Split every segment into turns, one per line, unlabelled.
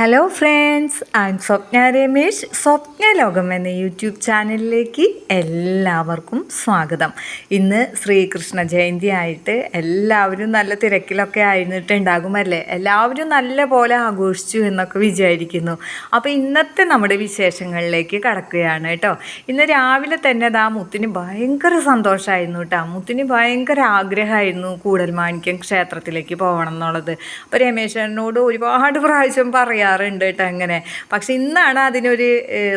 Hello friends, and സ്വപ്ന രമേശ് സ്വപ്ന ലോകം എന്ന YouTube ചാനലിലേക്ക് എല്ലാവർക്കും സ്വാഗതം. ഇന്ന് ശ്രീകൃഷ്ണ ജയന്തി ആയിട്ട് എല്ലാവരും നല്ല തിരക്കിലൊക്കെ ആയിരുന്നിട്ടുണ്ടാകുമല്ലേ. എല്ലാവരും നല്ല പോലെ ആഘോഷിച്ചു എന്നൊക്കെ വിചാരിക്കുന്നു. അപ്പോൾ ഇന്നത്തെ നമ്മുടെ വിശേഷങ്ങളിലേക്ക് കടക്കുകയാണ് കേട്ടോ. ഇന്ന് രാവിലെ തന്നെ മുത്തിന് ഭയങ്കര സന്തോഷമായിരുന്നു കേട്ടോ. മുത്തിന് ഭയങ്കര ആഗ്രഹമായിരുന്നു കൂടൽമാണിക്യം ക്ഷേത്രത്തിലേക്ക് പോകണം എന്നുള്ളത്. അപ്പോൾ രമേശനോട് ഒരുപാട് പ്രാവശ്യം പറയാറുണ്ട് കേട്ടോ അങ്ങനെ. പക്ഷെ ഇന്നാണ് അതിനൊരു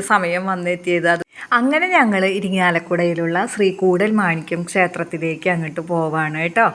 സമയം വന്നെത്തിയത്. അങ്ങനെ ഞങ്ങൾ ഇരിങ്ങാലക്കുടയിലുള്ള ശ്രീ കൂടൽമാണിക്യം ക്ഷേത്രത്തിലേക്ക് അങ്ങോട്ട് പോവാണ് കേട്ടോ.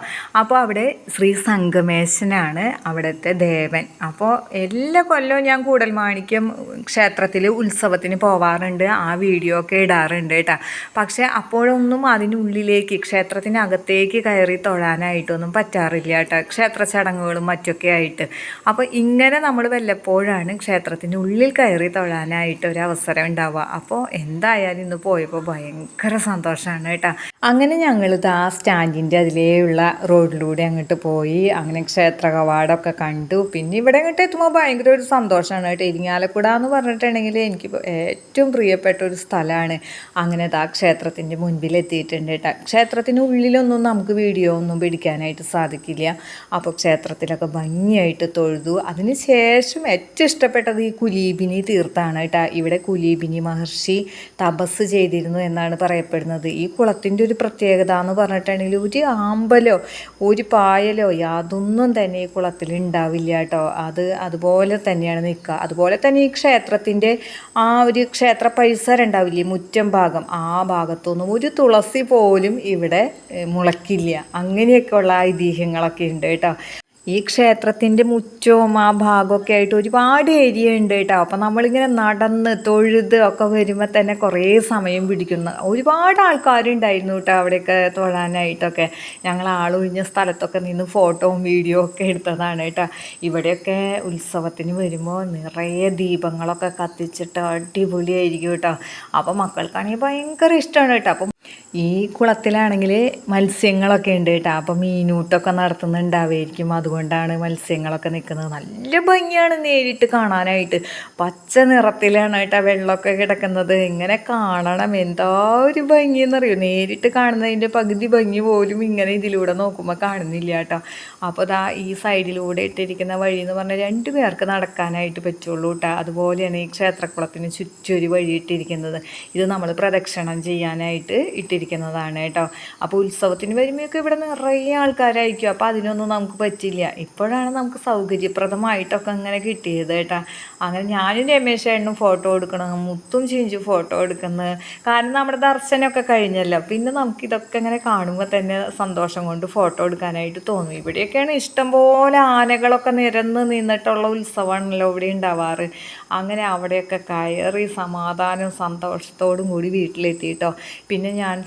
അപ്പോൾ അവിടെ ശ്രീ സംഗമേശനാണ് അവിടുത്തെ ദേവൻ. അപ്പോൾ എല്ലാ കൊല്ലവും ഞാൻ കൂടൽമാണിക്യം ക്ഷേത്രത്തിൽ ഉത്സവത്തിന് പോവാറുണ്ട്, ആ വീഡിയോ ഒക്കെ ഇടാറുണ്ട് കേട്ടോ. പക്ഷേ അപ്പോഴൊന്നും അതിനുള്ളിലേക്ക് ക്ഷേത്രത്തിനകത്തേക്ക് കയറി തൊഴാനായിട്ടൊന്നും പറ്റാറില്ല കേട്ടോ, ക്ഷേത്ര ചടങ്ങുകളും മറ്റൊക്കെ ആയിട്ട്. അപ്പോൾ ഇങ്ങനെ നമ്മൾ വല്ലപ്പോഴാണ് ക്ഷേത്രത്തിനുള്ളിൽ കയറി തൊഴാനായിട്ട് ഒരു അവസരം ഉണ്ടാവുക. അപ്പോൾ എന്തായാലും ഇന്ന് പോയപ്പോൾ ഭയങ്കര സന്തോഷമാണ് കേട്ടോ. അങ്ങനെ ഞങ്ങളിത് ആ സ്റ്റാൻഡിൻ്റെ അതിലേയുള്ള റോഡിലൂടെ അങ്ങോട്ട് പോയി. അങ്ങനെ ക്ഷേത്ര കവാടമൊക്കെ കണ്ടു. പിന്നെ ഇവിടെ അങ്ങോട്ട് എത്തുമ്പോൾ ഭയങ്കര ഒരു സന്തോഷമാണ് കേട്ടോ. ഇരിങ്ങാലക്കുട എന്ന് പറഞ്ഞിട്ടുണ്ടെങ്കിൽ എനിക്ക് ഏറ്റവും പ്രിയപ്പെട്ട ഒരു സ്ഥലമാണ്. അങ്ങനെ ആ ക്ഷേത്രത്തിൻ്റെ മുൻപിൽ എത്തിയിട്ടുണ്ട് കേട്ടോ. ക്ഷേത്രത്തിന് ഉള്ളിലൊന്നും നമുക്ക് വീഡിയോ ഒന്നും പിടിക്കാനായിട്ട് സാധിക്കില്ല. അപ്പോൾ ക്ഷേത്രത്തിലൊക്കെ ഭംഗിയായിട്ട് തൊഴുതു. അതിന് ശേഷം ഏറ്റവും ഇഷ്ടപ്പെട്ടത് ഈ കുലീബിനി തീർത്ഥാണ് കേട്ടോ. ഇവിടെ കുലീബിനി മഹർഷി തപസ് ചെയ്തിരുന്നു എന്നാണ് പറയപ്പെടുന്നത്. ഈ കുളത്തിൻ്റെ ഒരു പ്രത്യേകത എന്ന് പറഞ്ഞിട്ടുണ്ടെങ്കിൽ ഒരു ആമ്പലോ ഒരു പായലോ യാതൊന്നും തന്നെ ഈ കുളത്തിൽ ഉണ്ടാവില്ല കേട്ടോ. അതുപോലെ തന്നെയാണ് നിൽക്കുക. അതുപോലെ തന്നെ ഈ ക്ഷേത്രത്തിൻ്റെ ആ ഒരു ക്ഷേത്ര പരിസരം ഉണ്ടാവില്ലേ, മുറ്റം ഭാഗം, ആ ഭാഗത്തൊന്നും ഒരു തുളസി പോലും ഇവിടെ മുളയ്ക്കില്ല. അങ്ങനെയൊക്കെയുള്ള ഐതിഹ്യങ്ങളൊക്കെ ഉണ്ട് കേട്ടോ. ഈ ക്ഷേത്രത്തിൻ്റെ മുറ്റവും ആ ഭാഗമൊക്കെ ആയിട്ട് ഒരുപാട് ഏരിയ ഉണ്ട് കേട്ടോ. അപ്പോൾ നമ്മളിങ്ങനെ നടന്ന് തൊഴുത് ഒക്കെ വരുമ്പോൾ തന്നെ കുറേ സമയം പിടിക്കുന്നു. ഒരുപാട് ആൾക്കാരുണ്ടായിരുന്നു കേട്ടോ അവിടെയൊക്കെ തൊഴാനായിട്ടൊക്കെ. ഞങ്ങൾ ആളൊഴിഞ്ഞ സ്ഥലത്തൊക്കെ നിന്ന് ഫോട്ടോയും വീഡിയോ ഒക്കെ എടുത്തതാണ് കേട്ടോ. ഇവിടെയൊക്കെ ഉത്സവത്തിന് വരുമ്പോൾ നിറയെ ദീപങ്ങളൊക്കെ കത്തിച്ചിട്ട് അടിപൊളിയായിരിക്കും കേട്ടോ. അപ്പോൾ മക്കൾക്കാണെങ്കിൽ ഭയങ്കര ഇഷ്ടമാണ് കേട്ടോ. അപ്പം ഈ കുളത്തിലാണെങ്കിൽ മത്സ്യങ്ങളൊക്കെ ഉണ്ട് കേട്ടോ. അപ്പം മീനൂട്ടൊക്കെ നടത്തുന്നുണ്ടാവുമായിരിക്കും, അതുകൊണ്ടാണ് മത്സ്യങ്ങളൊക്കെ നിൽക്കുന്നത്. നല്ല ഭംഗിയാണ് നേരിട്ട് കാണാനായിട്ട്. പച്ച നിറത്തിലാണ് കേട്ടോ വെള്ളമൊക്കെ കിടക്കുന്നത്. ഇങ്ങനെ കാണണം, എന്താ ഒരു ഭംഗിയെന്നറിയോ. നേരിട്ട് കാണുന്നതിൻ്റെ പകുതി ഭംഗി പോലും ഇങ്ങനെ ഇതിലൂടെ നോക്കുമ്പോൾ കാണുന്നില്ല കേട്ടോ. അപ്പോൾ ഈ സൈഡിലൂടെ ഇട്ടിരിക്കുന്ന വഴി എന്ന് പറഞ്ഞാൽ 2 പേർക്ക് നടക്കാനായിട്ട് പറ്റുള്ളൂ കേട്ടോ. അതുപോലെയാണ് ഈ ക്ഷേത്രക്കുളത്തിന് ചുറ്റൊരു വഴി ഇട്ടിരിക്കുന്നത്. ഇത് നമ്മൾ പ്രദക്ഷിണം ചെയ്യാനായിട്ട് ഇട്ടിരിക്കുന്നതാണ് കേട്ടോ. അപ്പോൾ ഉത്സവത്തിന് വരുമ്പോഴൊക്കെ ഇവിടെ നിറയെ ആൾക്കാരായിരിക്കും. അപ്പോൾ അതിനൊന്നും നമുക്ക് പറ്റില്ല. ഇപ്പോഴാണ് നമുക്ക് സൗകര്യപ്രദമായിട്ടൊക്കെ അങ്ങനെ കിട്ടിയത് കേട്ടോ. അങ്ങനെ ഞാനും രമേശേട്ടനും ഫോട്ടോ എടുക്കണം, മുത്തും ചിഞ്ചു ഫോട്ടോ എടുക്കുന്നത്. കാരണം നമ്മുടെ ദർശനമൊക്കെ കഴിഞ്ഞല്ലോ. പിന്നെ നമുക്കിതൊക്കെ ഇങ്ങനെ കാണുമ്പോൾ തന്നെ സന്തോഷം കൊണ്ട് ഫോട്ടോ എടുക്കാനായിട്ട് തോന്നും. ഇവിടെയൊക്കെയാണ് ഇഷ്ടംപോലെ ആനകളൊക്കെ നിരന്ന് നിന്നിട്ടുള്ള ഉത്സവമാണല്ലോ ഇവിടെ ഉണ്ടാവാറ്. അങ്ങനെ അവിടെയൊക്കെ കയറി സമാധാനവും സന്തോഷത്തോടും കൂടി വീട്ടിലെത്തിയിട്ടോ. പിന്നെ ഞാൻ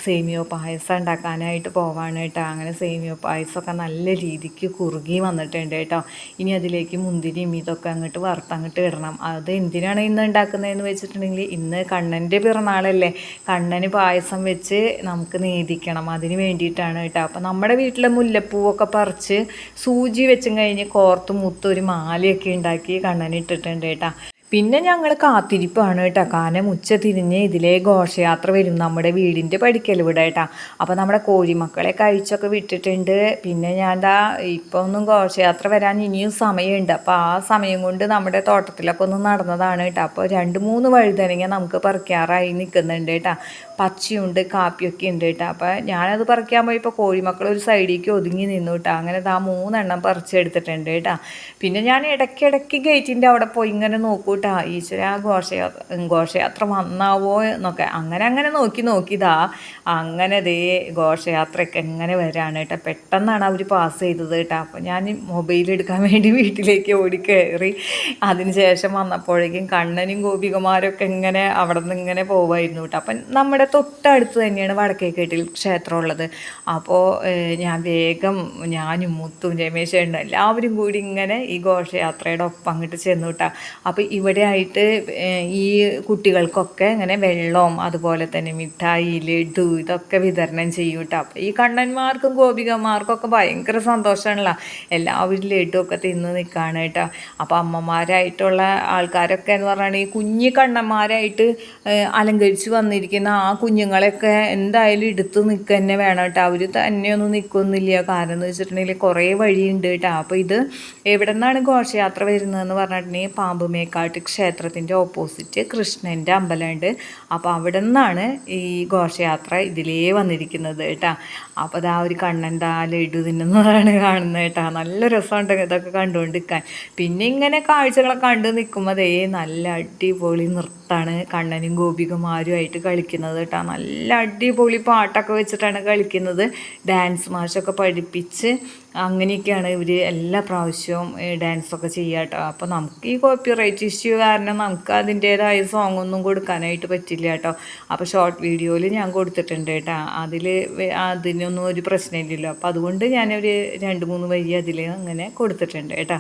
സേമിയോ പായസം ഉണ്ടാക്കാനായിട്ട് പോവാണ് കേട്ടോ. അങ്ങനെ സേമിയോ പായസമൊക്കെ നല്ല രീതിക്ക് കുറുകി വന്നിട്ടുണ്ട് കേട്ടോ. ഇനി അതിലേക്ക് മുന്തിരിയും ഇതൊക്കെ അങ്ങോട്ട് വറുത്തങ്ങോട്ട് ഇടണം. അത് എന്തിനാണ് ഇന്ന് ഉണ്ടാക്കുന്നതെന്ന് വെച്ചിട്ടുണ്ടെങ്കിൽ ഇന്ന് കണ്ണൻ്റെ പിറന്നാളല്ലേ. കണ്ണന് പായസം വെച്ച് നമുക്ക് നേദിക്കണം, അതിന് വേണ്ടിയിട്ടാണ് കേട്ടോ. അപ്പോൾ നമ്മുടെ വീട്ടിലെ മുല്ലപ്പൂവൊക്കെ പറിച്ച് സൂചി വെച്ചും കഴിഞ്ഞ് കോർത്ത് മുത്തൊരു മാലയൊക്കെ ഉണ്ടാക്കി കണ്ണന് ഇട്ടിട്ടുണ്ട് കേട്ടോ. പിന്നെ ഞങ്ങൾ കാത്തിരിപ്പാണ് കേട്ടോ. കാരണം ഉച്ച തിരിഞ്ഞ് ഇതിലെ ഘോഷയാത്ര വരും നമ്മുടെ വീടിൻ്റെ പടിക്കൽ ഇവിടെ കേട്ടോ. അപ്പോൾ നമ്മുടെ കോഴിമക്കളെ കഴിച്ചൊക്കെ വിട്ടിട്ടുണ്ട്. പിന്നെ ഞാൻ ഇപ്പോൾ ഒന്നും ഘോഷയാത്ര വരാൻ ഇനിയും സമയമുണ്ട്. അപ്പോൾ ആ സമയം കൊണ്ട് നമ്മുടെ തോട്ടത്തിലൊക്കെ ഒന്ന് നടന്നതാണ് കേട്ടോ. അപ്പോൾ 2-3 വഴുതനങ്ങ നമുക്ക് പറിക്കാറായി നിൽക്കുന്നുണ്ട് കേട്ടോ. പച്ചയുണ്ട്, കാപ്പിയൊക്കെ ഉണ്ട് കേട്ടോ. അപ്പോൾ ഞാനത് പറിക്കാൻ പോയപ്പോൾ കോഴിമക്കൾ ഒരു സൈഡിലേക്ക് ഒതുങ്ങി നിന്നു കേട്ടോ. അങ്ങനെ 3 എണ്ണം പറിച്ചെടുത്തിട്ടുണ്ട് കേട്ടോ. പിന്നെ ഞാൻ ഇടയ്ക്കിടയ്ക്ക് ഗേറ്റിൻ്റെ അവിടെ പോയി ഇങ്ങനെ നോക്കൂ കേട്ടോ. ഈശ്വര ഘോഷയാത്ര വന്നാവോ എന്നൊക്കെ അങ്ങനെ നോക്കിയതാ. അങ്ങനെ ഘോഷയാത്രയൊക്കെ എങ്ങനെ വരാണ് കേട്ടോ. പെട്ടെന്നാണ് അവർ പാസ് ചെയ്തത് കേട്ടോ. അപ്പോൾ ഞാൻ മൊബൈൽ എടുക്കാൻ വേണ്ടി വീട്ടിലേക്ക് ഓടിക്കയറി. അതിന് ശേഷം വന്നപ്പോഴേക്കും കണ്ണനും ഗോപികമാരൊക്കെ ഇങ്ങനെ അവിടെ നിന്ന് ഇങ്ങനെ പോവായിരുന്നു കേട്ടോ. അപ്പം നമ്മുടെ ഇവിടെ തൊട്ടടുത്ത് തന്നെയാണ് വടക്കേക്കെട്ടിൽ ക്ഷേത്രം ഉള്ളത്. അപ്പോൾ ഞാൻ വേഗം ഞാനും മുത്തും രമേശേട്ടനും എല്ലാവരും കൂടി ഇങ്ങനെ ഈ ഘോഷയാത്രയുടെ ഒപ്പം അങ്ങോട്ട് ചെന്നു കിട്ടാം. അപ്പോൾ ഇവിടെ ആയിട്ട് ഈ കുട്ടികൾക്കൊക്കെ ഇങ്ങനെ വെള്ളവും അതുപോലെ തന്നെ മിഠായി, ലഡു ഇതൊക്കെ വിതരണം ചെയ്യും കേട്ടോ. അപ്പോൾ ഈ കണ്ണന്മാർക്കും ഗോപികമാർക്കൊക്കെ ഭയങ്കര സന്തോഷമാണല്ലോ, എല്ലാവരും ലഡു ഒക്കെ തിന്ന് നിൽക്കുകയാണ് കേട്ടോ. അപ്പോൾ അമ്മമാരായിട്ടുള്ള ആൾക്കാരൊക്കെ എന്ന് പറഞ്ഞാൽ ഈ കുഞ്ഞു കണ്ണന്മാരായിട്ട് അലങ്കരിച്ച് വന്നിരിക്കുന്ന ആ കുഞ്ഞുങ്ങളെയൊക്കെ എന്തായാലും എടുത്ത് നിൽക്കുക തന്നെ വേണം കേട്ടോ. അവർ തന്നെയൊന്നും നിൽക്കൊന്നുമില്ല. കാരണം എന്ന് വെച്ചിട്ടുണ്ടെങ്കിൽ കുറേ വഴിയുണ്ട് കേട്ടോ. അപ്പോൾ ഇത് എവിടെ നിന്നാണ് ഘോഷയാത്ര വരുന്നതെന്ന് പറഞ്ഞിട്ടുണ്ടെങ്കിൽ പാമ്പുമേക്കാട്ട് ക്ഷേത്രത്തിൻ്റെ ഓപ്പോസിറ്റ് കൃഷ്ണൻ്റെ അമ്പലമുണ്ട്. അപ്പോൾ അവിടെ നിന്നാണ് ഈ ഘോഷയാത്ര ഇതിലേ വന്നിരിക്കുന്നത് കേട്ടോ. അപ്പോൾ അതാ ഒരു കണ്ണൻ്റെ ആ ലഡു തിന്നുന്നതാണ് കാണുന്നത് കേട്ടോ. നല്ല രസമുണ്ട് ഇതൊക്കെ കണ്ടുകൊണ്ടിരിക്കാൻ. പിന്നെ ഇങ്ങനെ കാഴ്ചകളൊക്കെ കണ്ട് നിൽക്കുമ്പോൾ അതേ നല്ല അടിപൊളി നൃത്തമാണ് കണ്ണനും ഗോപികമാരുമായിട്ട് കളിക്കുന്നത് കേട്ടോ. നല്ല അടിപൊളി പാട്ടൊക്കെ വെച്ചിട്ടാണ് കളിക്കുന്നത്. ഡാൻസ് മാഷൊക്കെ പഠിപ്പിച്ച് അങ്ങനെയൊക്കെയാണ് ഇവർ എല്ലാ പ്രാവശ്യവും ഡാൻസൊക്കെ ചെയ്യുക കേട്ടോ. അപ്പോൾ നമുക്ക് ഈ കോപ്പിറൈറ്റ് ഇഷ്യൂ കാരണം നമുക്ക് അതിൻ്റേതായ സോങ്ങൊന്നും കൊടുക്കാനായിട്ട് പറ്റില്ല കേട്ടോ. അപ്പോൾ ഷോർട്ട് വീഡിയോയിൽ ഞാൻ കൊടുത്തിട്ടുണ്ട് കേട്ടോ. അതിനൊന്നും ഒരു പ്രശ്നമില്ലല്ലോ. അപ്പോൾ അതുകൊണ്ട് ഞാനൊരു 2-3 വരി അതിൽ അങ്ങനെ കൊടുത്തിട്ടുണ്ട് കേട്ടോ.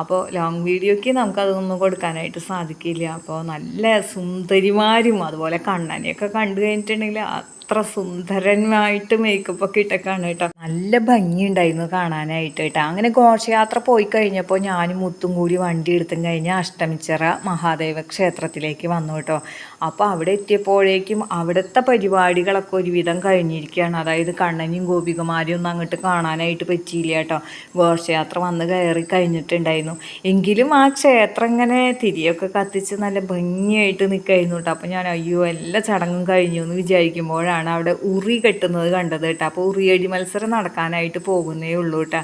അപ്പോൾ ലോങ് വീഡിയോയ്ക്ക് നമുക്കതൊന്നും കൊടുക്കാനായിട്ട് സാധിക്കില്ല. അപ്പോൾ നല്ല സുന്ദരിമാരും അതുപോലെ കണ്ണനെയൊക്കെ കണ്ടു കഴിഞ്ഞിട്ടുണ്ടെങ്കിൽ അത്ര സുന്ദരനായിട്ട് മേക്കപ്പൊക്കെ ഇട്ടൊക്കെയാണ് കേട്ടോ. നല്ല ഭംഗിയുണ്ടായിരുന്നു കാണാനായിട്ട് കേട്ടോ. അങ്ങനെ ഘോഷയാത്ര പോയി കഴിഞ്ഞപ്പോൾ ഞാനും മുത്തും കൂടി വണ്ടി എടുത്തും കഴിഞ്ഞ് അഷ്ടമിച്ചിറ മഹാദേവ ക്ഷേത്രത്തിലേക്ക് വന്നു കേട്ടോ. അപ്പോൾ അവിടെ എത്തിയപ്പോഴേക്കും അവിടുത്തെ പരിപാടികളൊക്കെ ഒരുവിധം കഴിഞ്ഞിരിക്കുകയാണ്. അതായത് കണ്ണനും ഗോപികമാരും ഒന്നും അങ്ങോട്ട് കാണാനായിട്ട് പറ്റിയില്ല കേട്ടോ. ഘോഷയാത്ര വന്ന് കയറി കഴിഞ്ഞിട്ടുണ്ടായിരുന്നു. എങ്കിലും ആ ക്ഷേത്രം ഇങ്ങനെ തിരിയൊക്കെ കത്തിച്ച് നല്ല ഭംഗിയായിട്ട് നിൽക്കായിരുന്നു കേട്ടോ. അപ്പോൾ ഞാൻ അയ്യോ എല്ലാ ചടങ്ങും കഴിഞ്ഞു എന്ന് വിചാരിക്കുമ്പോഴാണ് അവിടെ ഉറി കെട്ടുന്നത് കണ്ടത് കേട്ടോ. അപ്പോൾ ഉറിയടി മത്സരം നടക്കാനായിട്ട് പോകുന്നേ ഉള്ളൂ കേട്ടോ.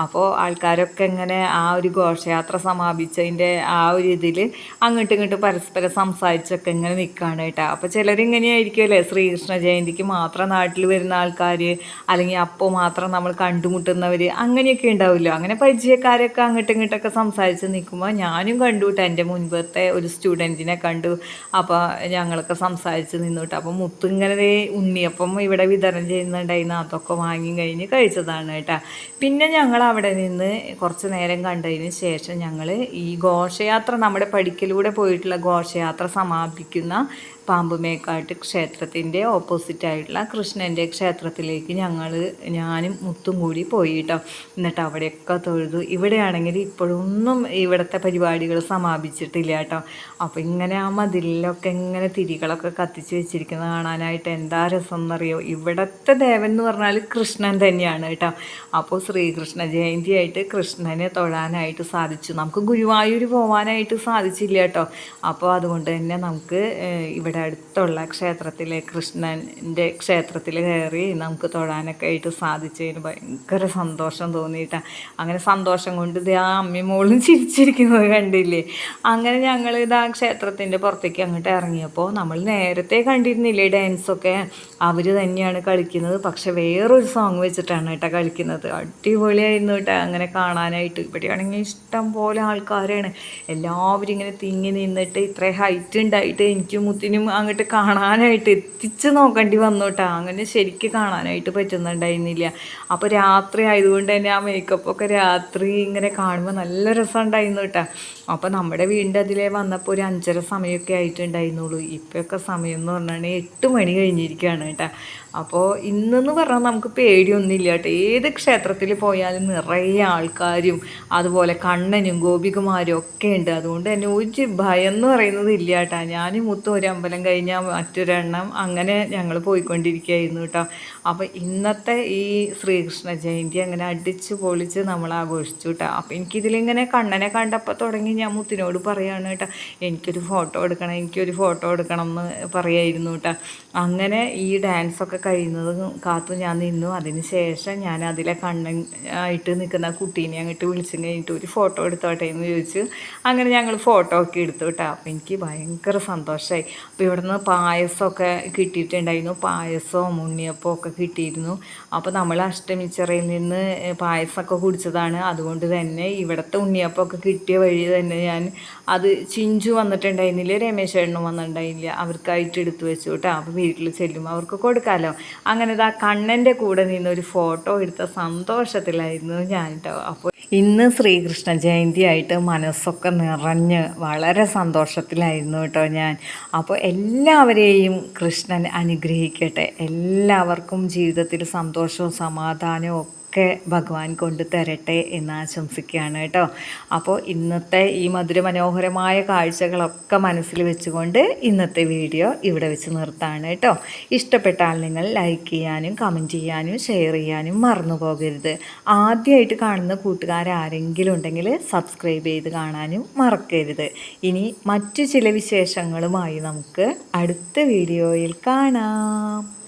അപ്പോൾ ആൾക്കാരൊക്കെ ഇങ്ങനെ ആ ഒരു ഘോഷയാത്ര സമാപിച്ചതിൻ്റെ ആ ഒരു ഇതിൽ അങ്ങോട്ടും ഇങ്ങോട്ടും പരസ്പരം സംസാരിച്ചൊക്കെ ഇങ്ങനെ നിൽക്കുകയാണ് കേട്ടോ. അപ്പോൾ ചിലരിങ്ങനെയായിരിക്കുമല്ലേ, ശ്രീകൃഷ്ണ ജയന്തിക്ക് മാത്രം നാട്ടിൽ വരുന്ന ആൾക്കാർ, അല്ലെങ്കിൽ അപ്പോൾ മാത്രം നമ്മൾ കണ്ടുമുട്ടുന്നവർ, അങ്ങനെയൊക്കെ ഉണ്ടാവുമല്ലോ. അങ്ങനെ പരിചയക്കാരൊക്കെ അങ്ങോട്ടും ഇങ്ങോട്ടൊക്കെ സംസാരിച്ച് നിൽക്കുമ്പോൾ ഞാനും കണ്ടു കേട്ടോ. എൻ്റെ മുൻപത്തെ ഒരു സ്റ്റുഡൻറ്റിനെ കണ്ടു. അപ്പോൾ ഞങ്ങളൊക്കെ സംസാരിച്ച് നിന്നു കേട്ടോ. അപ്പോൾ മുത്ത് ഇങ്ങനെ ഉണ്ണിയപ്പം ഇവിടെ വിതരണം ചെയ്യുന്നുണ്ടായിരുന്നു. അതൊക്കെ വാങ്ങി കഴിഞ്ഞ് കഴിച്ചതാണ് കേട്ടോ. പിന്നെ ഞങ്ങൾ അവിടെ നിന്ന് കുറച്ച് നേരം കണ്ടതിന് ശേഷം ഞങ്ങൾ ഈ ഘോഷയാത്ര, നമ്മുടെ പടിക്കലൂടെ പോയിട്ടുള്ള ഘോഷയാത്ര സമാപിക്കുന്ന പാമ്പുമേക്കാട്ട് ക്ഷേത്രത്തിൻ്റെ ഓപ്പോസിറ്റായിട്ടുള്ള കൃഷ്ണൻ്റെ ക്ഷേത്രത്തിലേക്ക് ഞാനും മുത്തും കൂടി പോയി കേട്ടോ. എന്നിട്ട് അവിടെയൊക്കെ തൊഴുതു. ഇവിടെയാണെങ്കിൽ ഇപ്പോഴൊന്നും ഇവിടുത്തെ പരിപാടികൾ സമാപിച്ചിട്ടില്ല കേട്ടോ. അപ്പോൾ ഇങ്ങനെ ആ മതിലിലൊക്കെ ഇങ്ങനെ തിരികളൊക്കെ കത്തിച്ച് വെച്ചിരിക്കുന്നത് കാണാനായിട്ട് എന്താ രസം എന്നറിയോ. ഇവിടുത്തെ ദേവൻ എന്ന് പറഞ്ഞാൽ കൃഷ്ണൻ തന്നെയാണ് കേട്ടോ. അപ്പോൾ ശ്രീകൃഷ്ണ ജയന്തിയായിട്ട് കൃഷ്ണനെ തൊഴാനായിട്ട് സാധിച്ചു. നമുക്ക് ഗുരുവായൂർ പോകാനായിട്ട് സാധിച്ചില്ല കേട്ടോ. അപ്പോൾ അതുകൊണ്ട് തന്നെ നമുക്ക് ഇവിടെ അടുത്തുള്ള ക്ഷേത്രത്തിലെ കൃഷ്ണൻ്റെ ക്ഷേത്രത്തിൽ കയറി നമുക്ക് തൊഴാനൊക്കെ ആയിട്ട് സാധിച്ചതിന് ഭയങ്കര സന്തോഷം തോന്നിയിട്ടാണ്. അങ്ങനെ സന്തോഷം കൊണ്ട് ഇത് ആ അമ്മയും മോളും ചിരിച്ചിരിക്കുന്നത് കണ്ടില്ലേ. അങ്ങനെ ഞങ്ങൾ ഇത് ആ ക്ഷേത്രത്തിൻ്റെ പുറത്തേക്ക് അങ്ങോട്ട് ഇറങ്ങിയപ്പോൾ നമ്മൾ നേരത്തെ കണ്ടിരുന്നില്ലേ ഡാൻസൊക്കെ, അവർ തന്നെയാണ് കളിക്കുന്നത്. പക്ഷെ വേറൊരു സോങ് വെച്ചിട്ടാണ് കേട്ടോ കളിക്കുന്നത്. അടിപൊളിയായിരുന്നു കേട്ടോ അങ്ങനെ കാണാനായിട്ട്. ഇവിടെയാണെങ്കിൽ ഇഷ്ടം പോലെ ആൾക്കാരാണ്. എല്ലാവരും ഇങ്ങനെ തിങ്ങി നിന്നിട്ട് ഇത്രയും ഹൈറ്റ് ഉണ്ടായിട്ട് എനിക്കും മുത്തിനും അങ്ങോട്ട് കാണാനായിട്ട് എത്തിച്ച് നോക്കേണ്ടി വന്നു കേട്ടോ. അങ്ങനെ ശരിക്കും കാണാനായിട്ട് പറ്റുന്നുണ്ടായിരുന്നില്ല. അപ്പോൾ രാത്രി ആയതുകൊണ്ട് തന്നെ ആ മേക്കപ്പൊക്കെ രാത്രി ഇങ്ങനെ കാണുമ്പോൾ നല്ല രസമുണ്ടായിരുന്നു കേട്ടോ. അപ്പോൾ നമ്മുടെ വീടിൻ്റെ അതിലേ വന്നപ്പോൾ ഒരു 5:30 സമയമൊക്കെ ആയിട്ടുണ്ടായിരുന്നുള്ളൂ. ഇപ്പോഴൊക്കെ സമയം എന്ന് പറഞ്ഞാൽ 8 മണി കഴിഞ്ഞിരിക്കുകയാണ് കേട്ടോ. അപ്പോൾ ഇന്നെന്ന് പറഞ്ഞാൽ നമുക്ക് പേടിയൊന്നുമില്ല കേട്ടോ. ഏത് ക്ഷേത്രത്തിൽ പോയാലും നിറയെ ആൾക്കാരും അതുപോലെ കണ്ണനും ഗോപികമാരും ഒക്കെ ഉണ്ട്. അതുകൊണ്ട് തന്നെ ഒരു ഭയം എന്ന് പറയുന്നത് ഇല്ല കേട്ടോ. ഞാനും മുത്തും ഒരു അമ്പലം കഴിഞ്ഞാൽ മറ്റൊരെണ്ണം അങ്ങനെ ഞങ്ങൾ പോയിക്കൊണ്ടിരിക്കുകയായിരുന്നു കേട്ടോ. അപ്പോൾ ഇന്നത്തെ ഈ ശ്രീകൃഷ്ണ ജയന്തി അങ്ങനെ അടിച്ച് പൊളിച്ച് നമ്മൾ ആഘോഷിച്ചു കേട്ടോ. അപ്പോൾ എനിക്കിതിലിങ്ങനെ കണ്ണനെ കണ്ടപ്പോൾ തുടങ്ങി ഞാൻ മുത്തിനോട് പറയുകയാണ് കേട്ടോ, എനിക്കൊരു ഫോട്ടോ എടുക്കണം എന്ന് പറയായിരുന്നു കേട്ടോ. അങ്ങനെ ഈ ഡാൻസൊക്കെ കഴിയുന്നതും കാത്തു ഞാൻ നിന്നു. അതിന് ശേഷം ഞാൻ അതിലെ കണ്ണൻ ആയിട്ട് നിൽക്കുന്ന കുട്ടീനെ അങ്ങോട്ട് വിളിച്ചു കഴിഞ്ഞിട്ട് ഒരു ഫോട്ടോ എടുത്തോട്ടെ എന്ന് ചോദിച്ചു. അങ്ങനെ ഞങ്ങൾ ഫോട്ടോ ഒക്കെ എടുത്തു കേട്ടോ. അപ്പോൾ എനിക്ക് ഭയങ്കര സന്തോഷമായി. അപ്പോൾ ഇവിടെ നിന്ന് പായസമൊക്കെ കിട്ടിയിട്ടുണ്ടായിരുന്നു. പായസവും ഉണ്ണിയപ്പവും ഒക്കെ കിട്ടിയിരുന്നു. അപ്പോൾ നമ്മൾ അഷ്ടമിച്ചിറയിൽ നിന്ന് പായസമൊക്കെ കുടിച്ചതാണ്. അതുകൊണ്ട് തന്നെ ഇവിടുത്തെ ഉണ്ണിയപ്പമൊക്കെ കിട്ടിയ വഴി തന്നെ ഞാൻ അത് ചിഞ്ചു വന്നിട്ടുണ്ടായിരുന്നില്ല, രമേശ് ചേട്ടനും വന്നിട്ടുണ്ടായില്ല, അവർക്കായിട്ട് എടുത്തു വെച്ചു കേട്ടോ. അപ്പോൾ വീട്ടിൽ ചെല്ലുമ്പോൾ അവർക്ക് കൊടുക്കാമല്ലോ. അങ്ങനെ ആ കണ്ണൻ്റെ കൂടെ നിന്നൊരു ഫോട്ടോ എടുത്ത സന്തോഷത്തിലായിരുന്നു ഞാൻ കേട്ടോ. അപ്പോൾ ഇന്ന് ശ്രീകൃഷ്ണ ജയന്തി ആയിട്ട് മനസ്സൊക്കെ നിറഞ്ഞ് വളരെ സന്തോഷത്തിലായിരുന്നു കേട്ടോ ഞാൻ. അപ്പോൾ എല്ലാവരെയും കൃഷ്ണൻ അനുഗ്രഹിക്കട്ടെ. എല്ലാവർക്കും ജീവിതത്തിൽ സന്തോഷവും സമാധാനവും ഒക്കെ ഭഗവാൻ കൊണ്ട് തരട്ടെ എന്ന് ആശംസിക്കുകയാണ് കേട്ടോ. അപ്പോൾ ഇന്നത്തെ ഈ മധുരമനോഹരമായ കാഴ്ചകളൊക്കെ മനസ്സിൽ വെച്ചുകൊണ്ട് ഇന്നത്തെ വീഡിയോ ഇവിടെ വെച്ച് നിർത്താണ് കേട്ടോ. ഇഷ്ടപ്പെട്ടാൽ നിങ്ങൾ ലൈക്ക് ചെയ്യാനും കമൻറ്റ് ചെയ്യാനും ഷെയർ ചെയ്യാനും മറന്നു പോകരുത്. ആദ്യമായിട്ട് കാണുന്ന കൂട്ടുകാരാരെങ്കിലും ഉണ്ടെങ്കിൽ സബ്സ്ക്രൈബ് ചെയ്ത് കാണാനും മറക്കരുത്. ഇനി മറ്റു ചില വിശേഷങ്ങളുമായി നമുക്ക് അടുത്ത വീഡിയോയിൽ കാണാം.